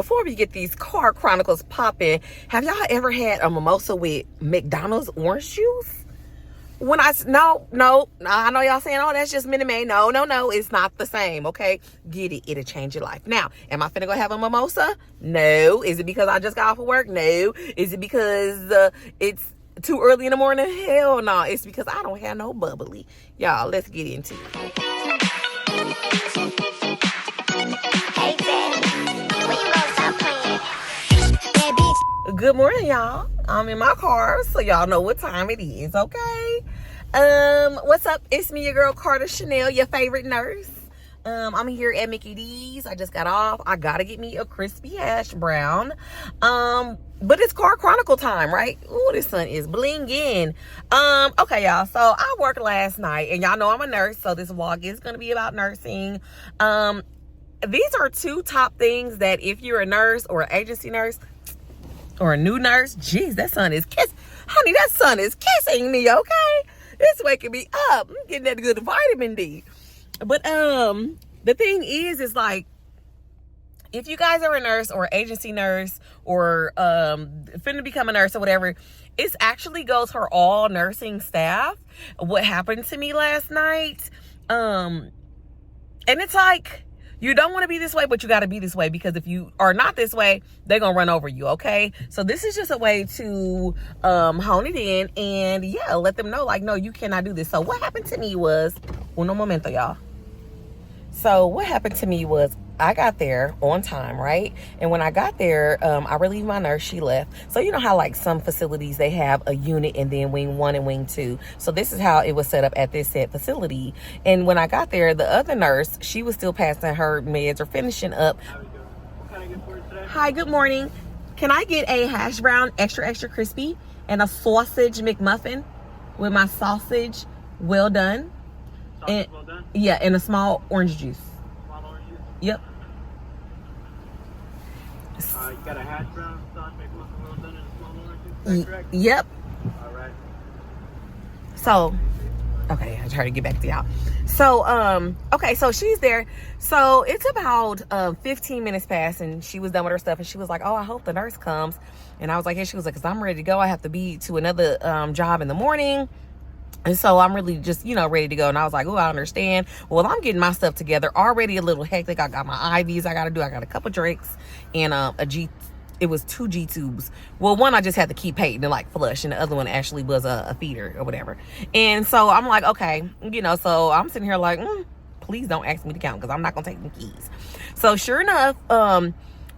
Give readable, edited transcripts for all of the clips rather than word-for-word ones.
Before we get these Kar Chronicles popping, have y'all ever had a mimosa with McDonald's orange juice? No, I know y'all saying, oh, that's just Minute Maid. No, it's not the same, okay? Get it, it'll change your life. Now, am I finna go have a mimosa? No. Is it because I just got off of work? No. Is it because it's too early in the morning? Hell no. It's because I don't have no bubbly. Y'all, let's get into it. Good morning, y'all. I'm in my car, so y'all know what time it is, okay? What's up? It's me, your girl Carter Chanel, your favorite nurse. I'm here at Mickey D's. I just got off. I gotta get me a crispy hash brown. But it's Kar Chronicle time, right? Ooh, this sun is blinging. Okay, y'all. So I worked last night, and y'all know I'm a nurse, so this vlog is gonna be about nursing. These are two top things that if you're a nurse or an agency nurse or a new nurse, geez, that sun is honey, that sun is kissing me, okay? It's waking me up. I'm getting that good vitamin D. But the thing is like, if you guys are a nurse or agency nurse or finna become a nurse or whatever, it actually goes for all nursing staff. What happened to me last night, and it's like, you don't want to be this way, but you got to be this way, because if you are not this way, they're going to run over you, okay? So this is just a way to hone it in and, yeah, let them know, like, no, you cannot do this. So what happened to me was, uno momento, y'all. So what happened to me was, I got there on time, right? And when I got there, I relieved my nurse. She left. So you know how like some facilities, they have a unit and then wing 1 and wing 2. So this is how it was set up at this said facility. And when I got there, the other nurse, she was still passing her meds or finishing up. Hi, good morning. Can I get a hash brown, extra crispy, and a sausage McMuffin with my sausage well done? Sausage well done? Yeah, and a small orange juice. Yep. You got a hash brown, sausage McMuffin well done, and a small orange juice, is that correct? Yep. All right. So, okay, I try to get back to y'all. So, okay, so she's there. So it's about 15 minutes past, and she was done with her stuff, and she was like, oh, I hope the nurse comes. And I was like, yeah, she was like, because I'm ready to go. I have to be to another job in the morning. And so I'm really just, ready to go. And I was like, oh, I understand. Well, I'm getting my stuff together. Already a little hectic. I got my IVs I got to do. I got a couple drinks and it was 2 G tubes. Well, one I just had to keep paid and like flush. And the other one actually was a feeder or whatever. And so I'm like, okay, so I'm sitting here like, please don't ask me to count because I'm not going to take the keys. So sure enough,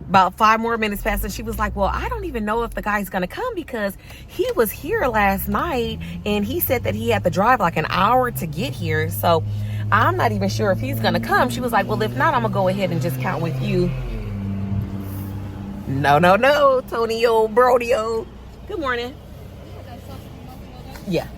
about 5 more minutes passed, and she was like, well, I don't even know if the guy's gonna come because he was here last night and he said that he had to drive like an hour to get here, so I'm not even sure if he's gonna come. She was like, well, if not, I'm gonna go ahead and just count with you. No, Tonio Brodio. Good morning. Yeah.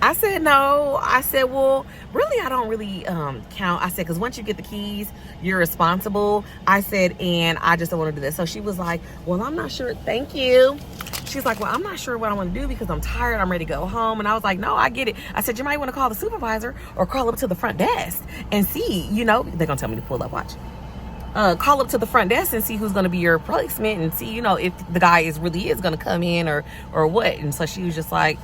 I said no. I said, well, really, I don't really count. I said, because once you get the keys, you're responsible. I said, and I just don't want to do that. So she was like, well, I'm not sure. Thank you. She's like, well, I'm not sure what I want to do because I'm tired. I'm ready to go home. And I was like, no, I get it. I said, you might want to call the supervisor or call up to the front desk and see, they're going to tell me to pull up. Watch. Call up to the front desk and see who's going to be your replacement and see, if the guy really is going to come in or what. And so she was just like,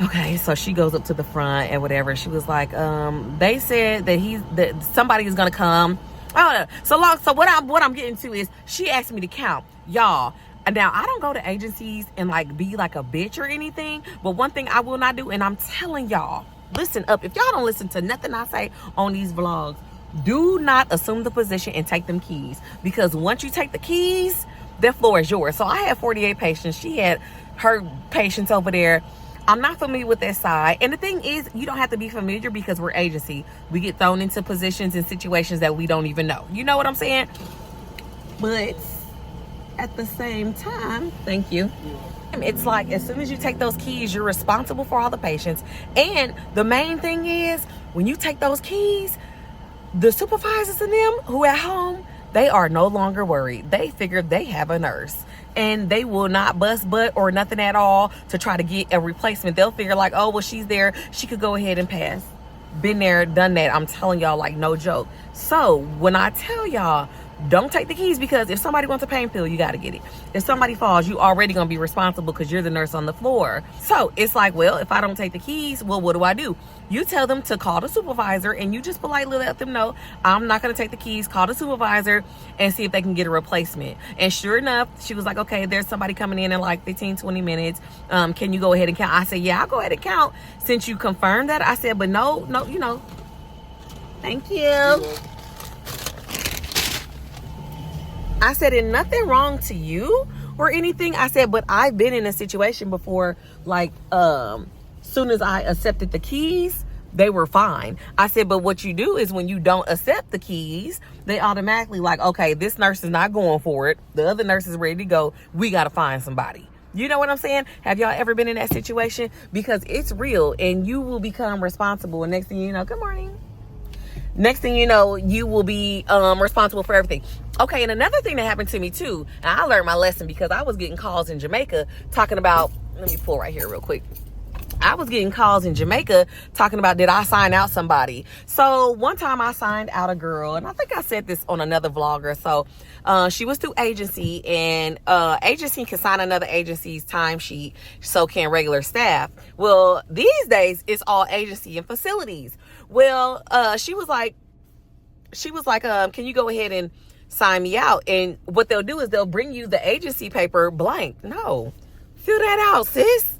okay, so she goes up to the front and whatever. She was like, they said that somebody is gonna come. I don't know. So what I'm getting to is she asked me to count, y'all. Now I don't go to agencies and like be like a bitch or anything, but one thing I will not do, and I'm telling y'all, listen up. If y'all don't listen to nothing I say on these vlogs, do not assume the position and take them keys, because once you take the keys, that floor is yours. So I had 48 patients. She had her patients over there. I'm not familiar with that side. And the thing is, you don't have to be familiar because we're agency. We get thrown into positions and situations that we don't even know. You know what I'm saying? But at the same time, thank you. It's like, as soon as you take those keys, you're responsible for all the patients. And the main thing is, when you take those keys, the supervisors and them who at home, they are no longer worried. They figure they have a nurse. And they will not bust butt or nothing at all to try to get a replacement. They'll figure like, oh, well, she's there. She could go ahead and pass. Been there, done that. I'm telling y'all, like, no joke. So when I tell y'all, Don't take the keys, because if somebody wants a pain pill, you got to get it. If somebody falls, you already going to be responsible because you're the nurse on the floor. So it's like, well, if I don't take the keys, well, what do? You tell them to call the supervisor, and you just politely let them know, I'm not going to take the keys. Call the supervisor and see if they can get a replacement. And sure enough, she was like, okay, there's somebody coming in like 15, 20 minutes. Can you go ahead and count? I said, yeah, I'll go ahead and count since you confirmed that. I said, but no, thank you. I said, and nothing wrong to you or anything. I said, but I've been in a situation before, like, soon as I accepted the keys, they were fine. I said, but what you do is when you don't accept the keys, they automatically like, okay, this nurse is not going for it. The other nurse is ready to go. We got to find somebody. You know what I'm saying? Have y'all ever been in that situation? Because it's real, and you will become responsible. And next thing you know, good morning. Next thing you know, you will be responsible for everything. Okay, and another thing that happened to me too, and I learned my lesson because I was getting calls in Jamaica talking about, let me pull right here real quick. I was getting calls in Jamaica talking about, did I sign out somebody? So one time I signed out a girl, and I think I said this on another vlogger. So she was through agency, and agency can sign another agency's timesheet, so can regular staff. Well, these days it's all agency and facilities. Well, she was like, can you go ahead and sign me out? And what they'll do is they'll bring you the agency paper blank. No, fill that out, sis.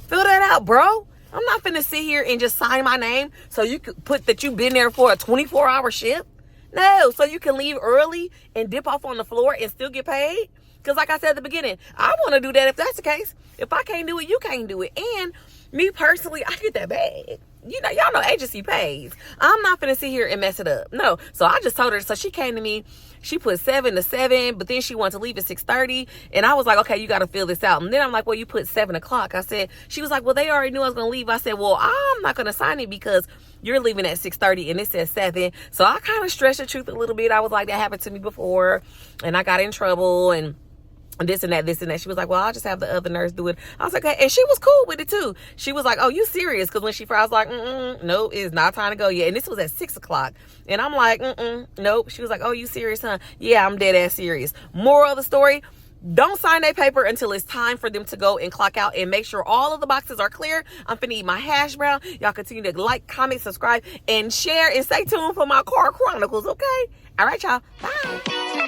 Fill that out, bro. I'm not finna sit here and just sign my name so you could put that you've been there for a 24-hour shift. No, so you can leave early and dip off on the floor and still get paid. Because like I said at the beginning, I want to do that if that's the case. If I can't do it, you can't do it. And me personally, I get that bag. You know, y'all know agency pays. I'm not finna sit here and mess it up. No. So I just told her. So she came to me. She put 7 to 7, but then she wanted to leave at 6:30. And I was like, okay, you got to fill this out. And then I'm like, well, you put 7 o'clock. I said, she was like, well, they already knew I was going to leave. I said, well, I'm not going to sign it because you're leaving at 6:30 and it says 7. So I kind of stretched the truth a little bit. I was like, that happened to me before and I got in trouble and this and that. She was like, well, I'll just have the other nurse do it. I was like, okay. And she was cool with it too. She was like, oh, you serious? Because when I was like, nope, it's not time to go yet. And this was at 6 o'clock. And I'm like, nope. She was like, oh, you serious, huh? Yeah, I'm dead ass serious. Moral of the story, don't sign that paper until it's time for them to go and clock out, and make sure all of the boxes are clear. I'm finna eat my hash brown. Y'all continue to like, comment, subscribe, and share, and stay tuned for my Kar Chronicles, okay? All right, y'all. Bye.